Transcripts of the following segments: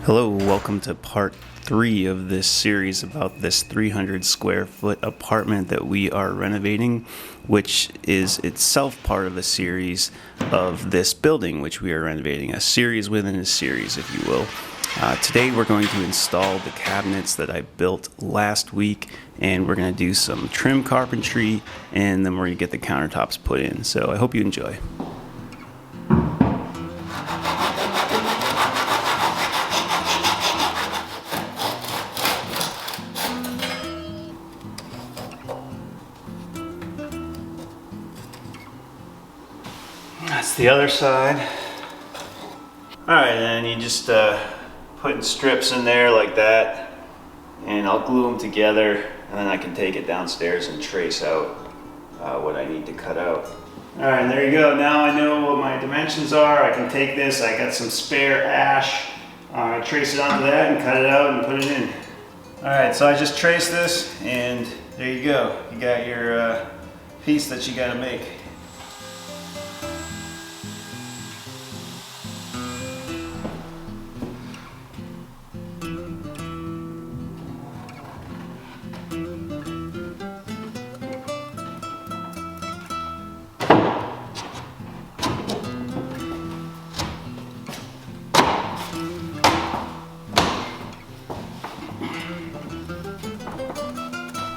Hello, welcome to part 3 of this series about this 300 square foot apartment that we are renovating, which is itself part of a series of this building which we are renovating, a series within a series, if you will. Today we're going to install the cabinets that I built last week, and we're going to do some trim carpentry, and then we're going to get the countertops put in. So I hope you enjoy. That's the other side. Alright, and you just putting strips in there like that, and I'll glue them together, and then I can take it downstairs and trace out what I need to cut out. Alright, and there you go. Now I know what my dimensions are. I can take this, I got some spare ash, trace it onto that and cut it out and put it in. Alright, so I just traced this, and there you go. You got your piece that you gotta make.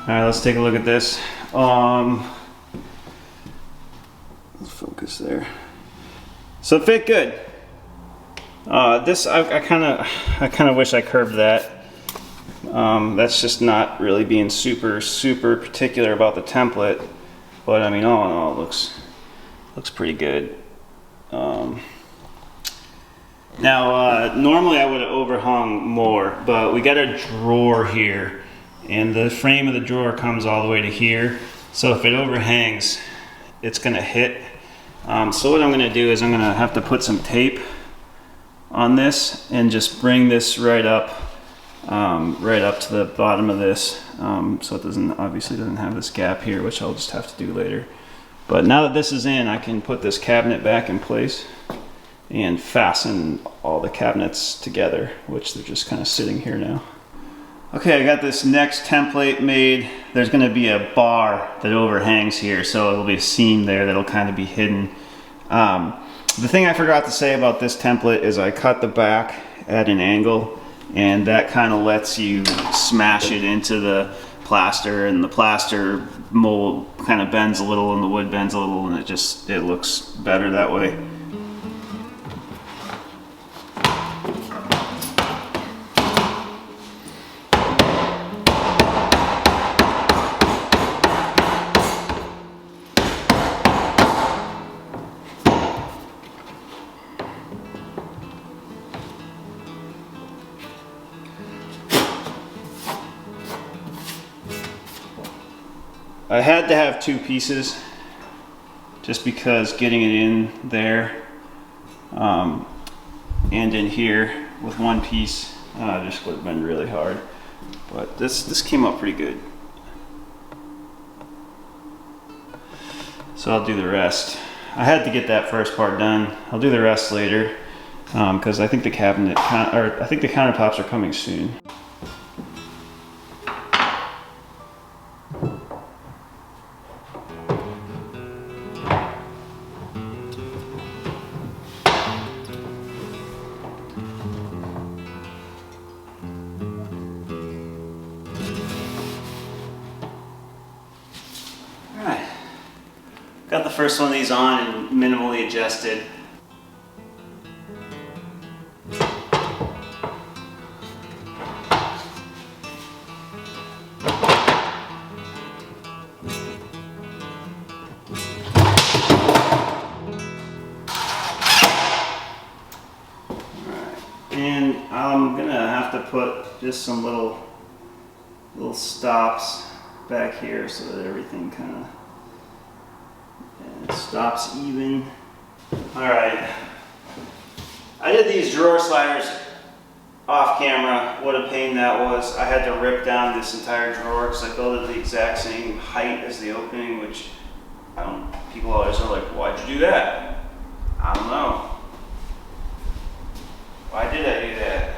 Alright, let's take a look at this. Let's focus there. So it fit good. This I kind of wish I curved that. That's just not really being super particular about the template, but I mean, all in all, it looks pretty good. Now, normally I would have overhung more, but we got a drawer here, and the frame of the drawer comes all the way to here. So if it overhangs, it's gonna hit. So what I'm gonna do is I'm gonna have to put some tape on this and just bring this right up to the bottom of this, so it obviously doesn't have this gap here, which I'll just have to do later. But now that this is in, I can put this cabinet back in place and fasten all the cabinets together, which they're just kind of sitting here now. Okay, I got this next template made. There's going to be a bar that overhangs here, so it'll be a seam there that'll kind of be hidden. The thing I forgot to say about this template is I cut the back at an angle, and that kind of lets you smash it into the plaster, and the plaster mold kind of bends a little and the wood bends a little, and it looks better that way. I had to have two pieces just because getting it in there and in here with one piece just would have been really hard, but this came up pretty good. So I'll do the rest. I had to get that first part done. I'll do the rest later because I think the countertops are coming soon. Got the first one of these on and minimally adjusted. Alright, and I'm gonna have to put just some little stops back here so that everything kind of stops even. Alright, I did these drawer sliders off camera. What a pain that was. I had to rip down this entire drawer because I built it the exact same height as the opening, which people always are like, why'd you do that? I don't know. Why did I do that?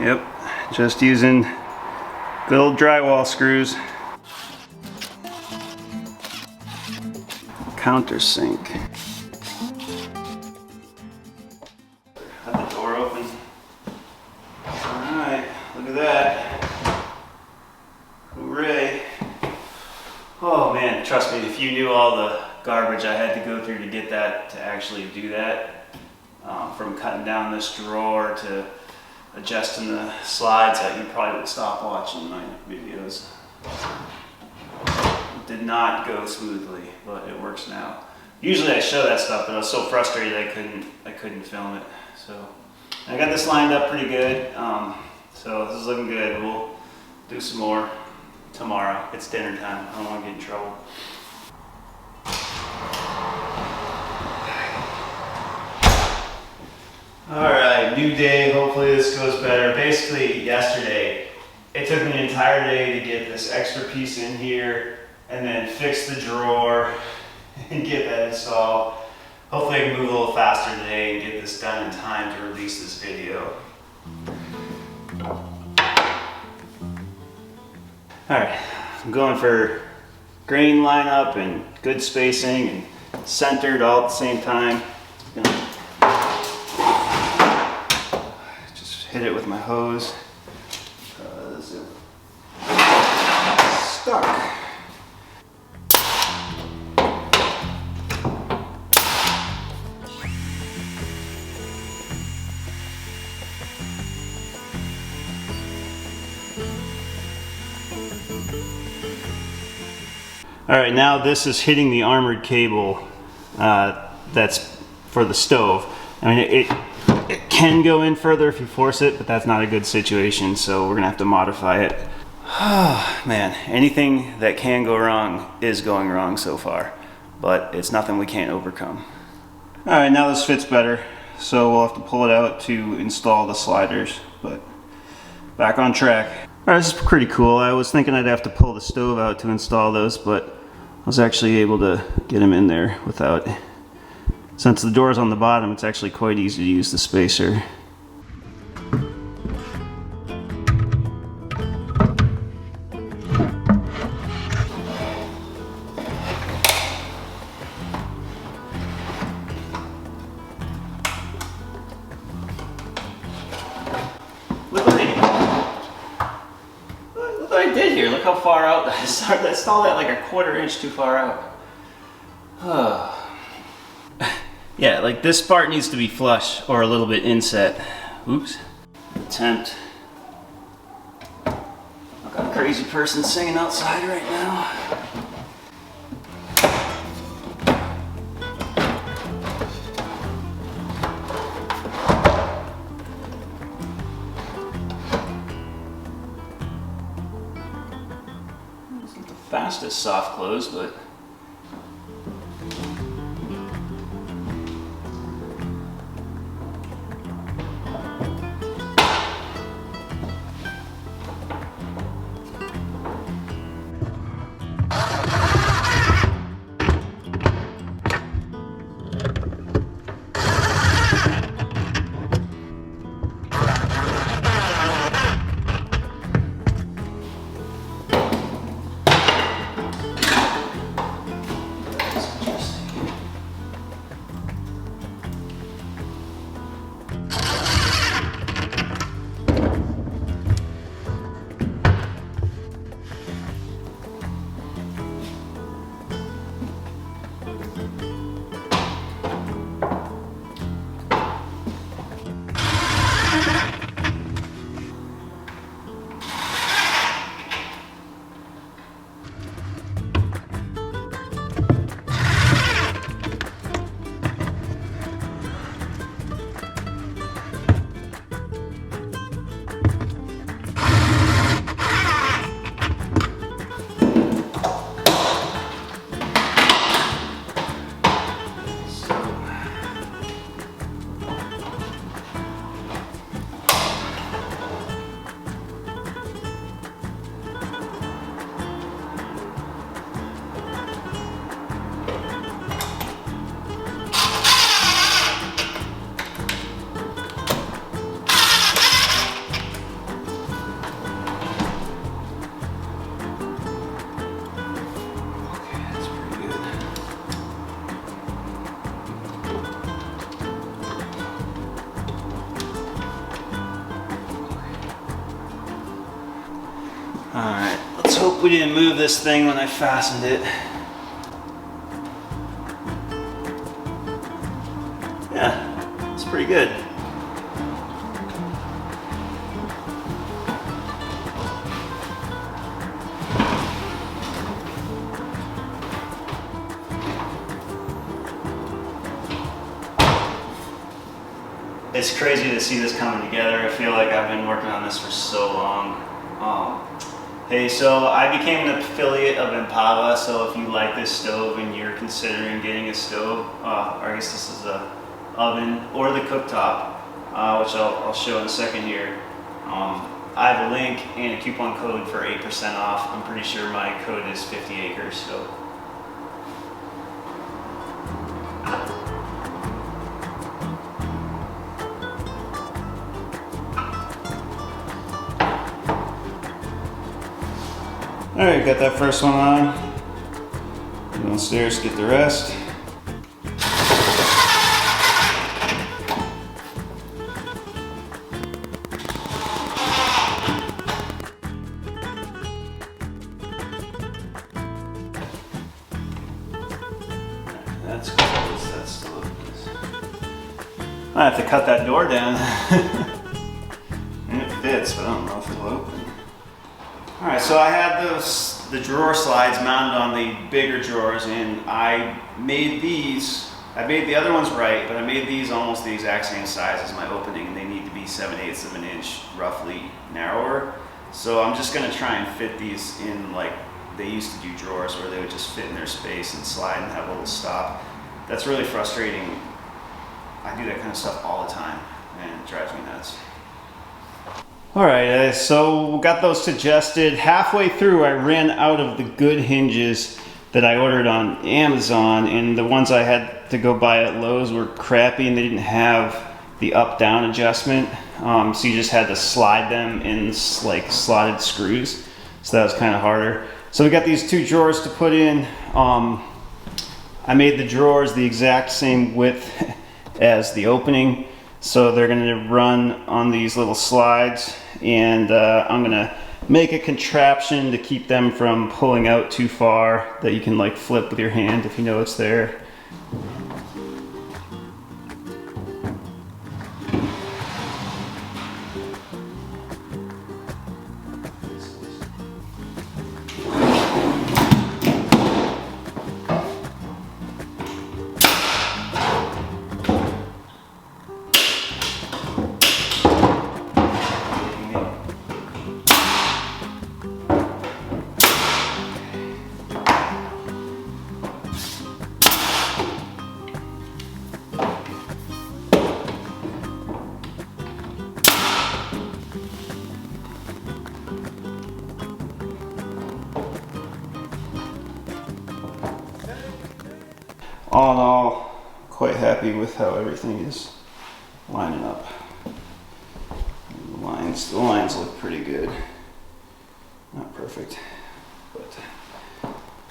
Yep, just using good old drywall screws. Countersink. Have the door open. Alright, look at that. Hooray. Oh man, trust me, if you knew all the garbage I had to go through to get that, to actually do that, from cutting down this drawer to adjusting the slides, you probably would stop watching my videos. It did not go smoothly, but it works now. Usually I show that stuff, but I was so frustrated I couldn't film it. So I got this lined up pretty good. So this is looking good. We'll do some more tomorrow. It's dinner time. I don't want to get in trouble. Alright, new day. Hopefully this goes better. Basically, yesterday, it took me an entire day to get this extra piece in here and then fix the drawer and get that installed. Hopefully I can move a little faster today and get this done in time to release this video. Alright, I'm going for grain lineup and good spacing and centered all at the same time. Just hit it with my hose. Stuck. All right, now this is hitting the armored cable that's for the stove. I mean, it can go in further if you force it, but that's not a good situation, so we're gonna have to modify it. Man, anything that can go wrong is going wrong so far, but it's nothing we can't overcome. All right, now this fits better, so we'll have to pull it out to install the sliders, but back on track. All right, this is pretty cool. I was thinking I'd have to pull the stove out to install those, but I was actually able to get them in there without. Since the door's on the bottom, it's actually quite easy to use the spacer. Look what I did here. Look how far out I installed that like a 1/4 inch too far out. Yeah, like this part needs to be flush or a little bit inset. Oops. Attempt. I've got a crazy person singing outside right now. It's not the fastest soft close, but Alright, let's hope we didn't move this thing when I fastened it. Yeah, it's pretty good. It's crazy to see this coming together. I feel like I've been working on this for so long. Hey, so I became an affiliate of Impala, so if you like this stove and you're considering getting a stove, or I guess this is a oven, or the cooktop, which I'll show in a second here. I have a link and a coupon code for 8% off. I'm pretty sure my code is 50 acres, so. Alright, got that first one on. Go downstairs, get the rest. That's close, that's still open. I have to cut that door down. And it fits, but I don't know if it'll open. Alright, so I had the drawer slides mounted on the bigger drawers, and I made these, I made the other ones right, but I made these almost the exact same size as my opening, and they need to be 7/8 of an inch roughly narrower. So I'm just going to try and fit these in like they used to do drawers where they would just fit in their space and slide and have a little stop. That's really frustrating. I do that kind of stuff all the time, and it drives me nuts. Alright, so got those suggested. Halfway through I ran out of the good hinges that I ordered on Amazon, and the ones I had to go buy at Lowe's were crappy and they didn't have the up-down adjustment. So you just had to slide them in like slotted screws. So that was kind of harder. So we got these two drawers to put in. I made the drawers the exact same width as the opening. So they're going to run on these little slides, and I'm going to make a contraption to keep them from pulling out too far that you can like flip with your hand if you know it's there. All in all, quite happy with how everything is lining up. The lines look pretty good. Not perfect, but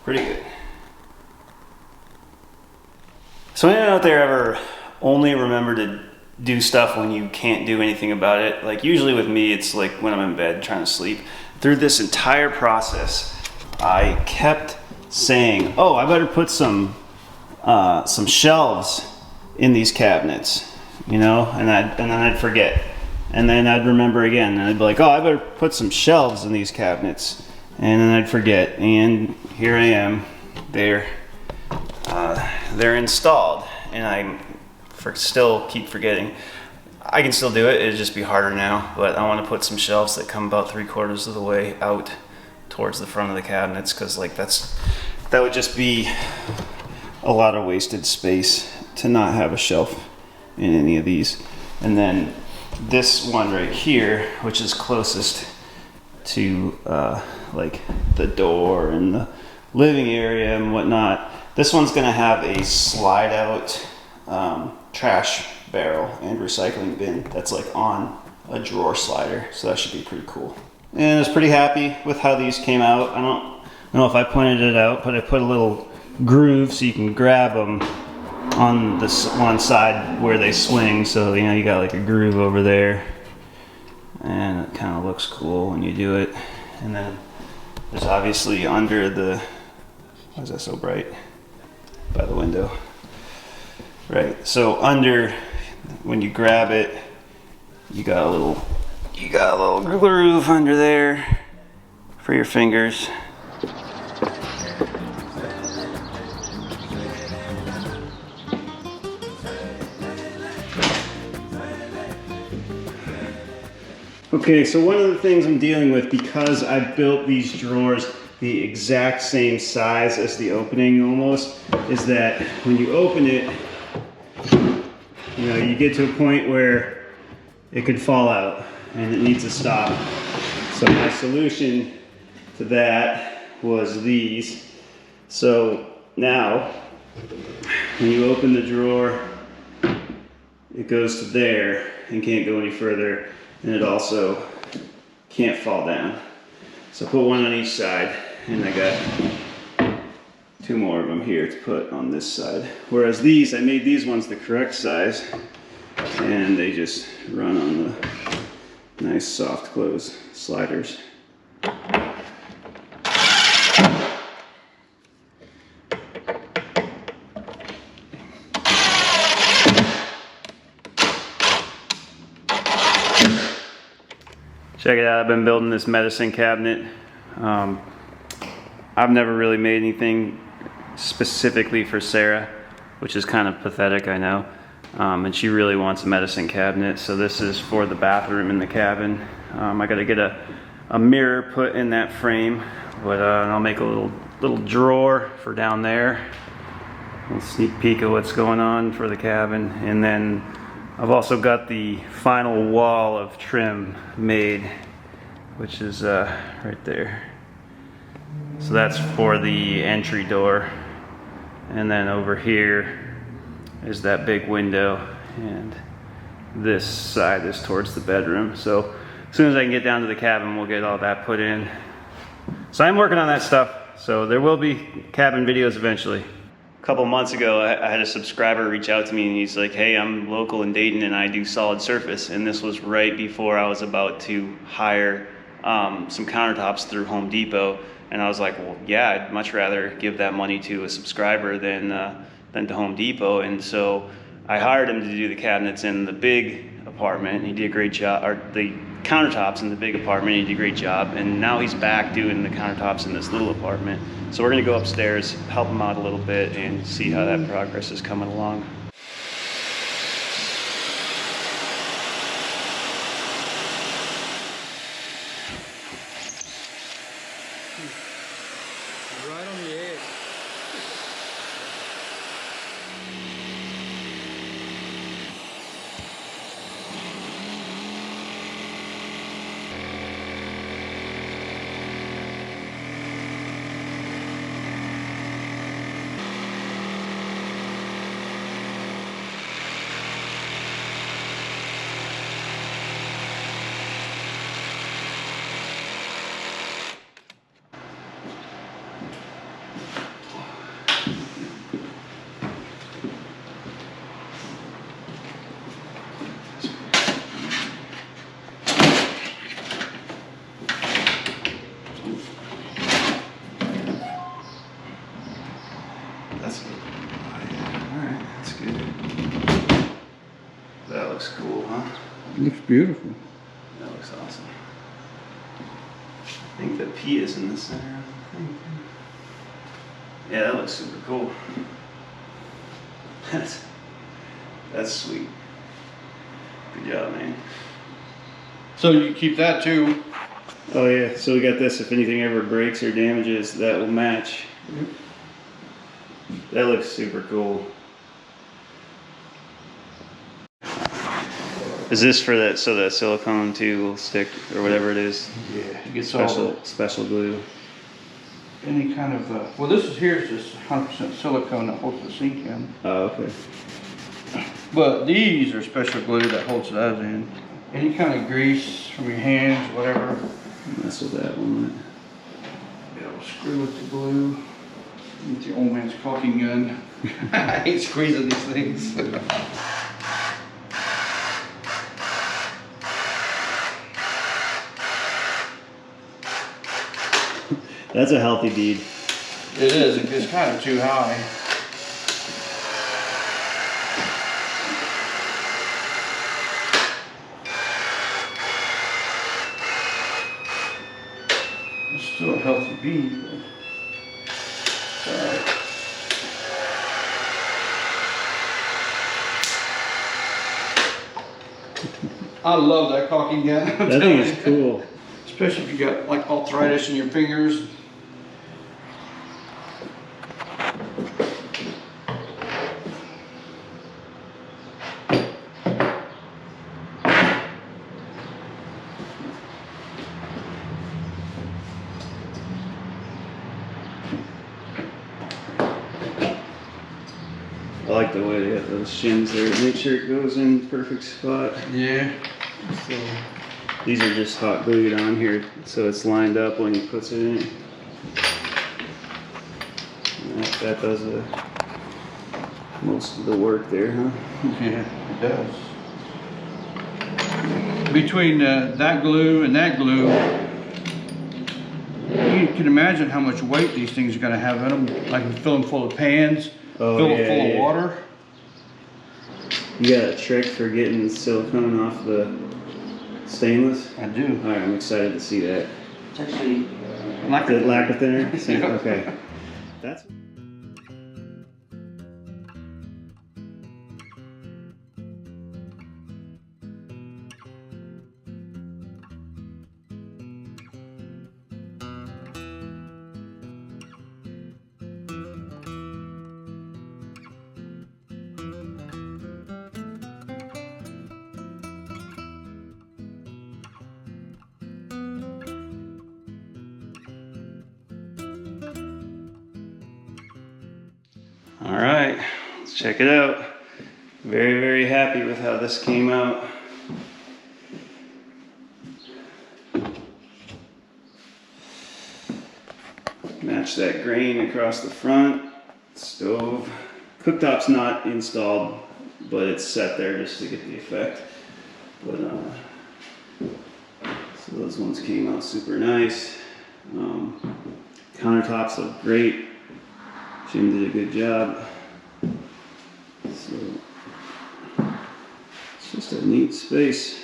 pretty good. So anyone out there ever only remember to do stuff when you can't do anything about it? Like usually with me, it's like when I'm in bed trying to sleep. Through this entire process, I kept saying, oh, I better put some shelves in these cabinets, you know, and then I'd forget, and then I'd remember again, and I'd be like, oh, I better put some shelves in these cabinets, and then I'd forget, and here I am. They're installed, and I still keep forgetting. I can still do it. It'd just be harder now, but I want to put some shelves that come about 3/4 of the way out towards the front of the cabinets, because like that would just be a lot of wasted space to not have a shelf in any of these. And then this one right here, which is closest to like the door and the living area and whatnot, this one's gonna have a slide out trash barrel and recycling bin that's like on a drawer slider, so that should be pretty cool. And I was pretty happy with how these came out. I don't know if I pointed it out, but I put a little groove so you can grab them on this one side where they swing, so you know you got like a groove over there, and it kind of looks cool when you do it. And then there's obviously under the, why is that so bright? By the window. Right, so under, when you grab it, you got a little groove under there for your fingers. Okay, so one of the things I'm dealing with, because I built these drawers the exact same size as the opening almost, is that when you open it, you know, you get to a point where it could fall out and it needs to stop. So my solution to that was these. So now, when you open the drawer, it goes to there and can't go any further. And it also can't fall down. So put one on each side, and I got 2 more of them here to put on this side. Whereas these, I made these ones the correct size, and they just run on the nice soft close sliders. Check it out, I've been building this medicine cabinet. I've never really made anything specifically for Sarah, which is kind of pathetic, I know. And she really wants a medicine cabinet, so this is for the bathroom in the cabin. I gotta get a mirror put in that frame, but I'll make a little drawer for down there. A little sneak peek of what's going on for the cabin. And then I've also got the final wall of trim made, which is right there. So that's for the entry door. And then over here is that big window, and this side is towards the bedroom. So as soon as I can get down to the cabin, we'll get all that put in. So I'm working on that stuff. So there will be cabin videos eventually. A couple months ago, I had a subscriber reach out to me, and he's like, hey, I'm local in Dayton and I do solid surface. And this was right before I was about to hire some countertops through Home Depot. And I was like, well, yeah, I'd much rather give that money to a subscriber than to Home Depot. And so I hired him to do the cabinets in the big apartment. He did a great job, or the countertops in the big apartment. He did a great job. And now he's back doing the countertops in this little apartment. So we're gonna go upstairs, help him out a little bit, and see how that progress is coming along. Right on the edge. That's good. Alright, that's good. That looks cool, huh? It looks beautiful. That looks awesome. I think the P is in the center of the thing. Yeah, that looks super cool. That's sweet. Good job, man. So you keep that too. Oh yeah, so we got this. If anything ever breaks or damages, that will match. Yep. That looks super cool. Is this for that, so that silicone too will stick, or whatever it is? Yeah, it gets all Special glue. any kind of well, this is here is just 100% silicone that holds the sink in. Oh, okay. But these are special glue that holds those in. Any kind of grease from your hands, whatever. Mess with that one. It'll screw with the glue. It's the old man's caulking gun. I hate squeezing these things. That's a healthy bead. It is. It's kind of too high. It's still a healthy bead, but it's all right. I love that caulking gun. That thing is cool. Especially if you got like arthritis in your fingers. I like the way they have those shims there. Make sure it goes in the perfect spot. Yeah. So these are just hot glued on here, so it's lined up when he puts it in. And that does most of the work there, huh? Yeah, it does. Between that glue and that glue, you can imagine how much weight these things are going to have in them. Like fill them full of pans, fill it full of water. You got a trick for getting silicone off the stainless? I do. All right, I'm excited to see that. It's actually The lacquer thinner? Same, okay. That's. All right, let's check it out. Very, very happy with how this came out. Match that grain across the front. Stove. Cooktop's not installed, but it's set there just to get the effect. But so those ones came out super nice. Countertops look great. Jim did a good job. So it's just a neat space.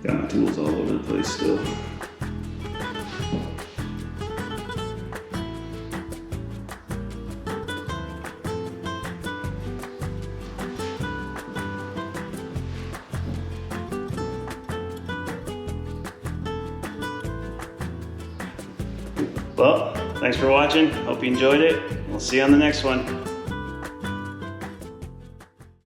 Got my tools all over the place still. Well, thanks for watching. Hope you enjoyed it. We'll see you on the next one.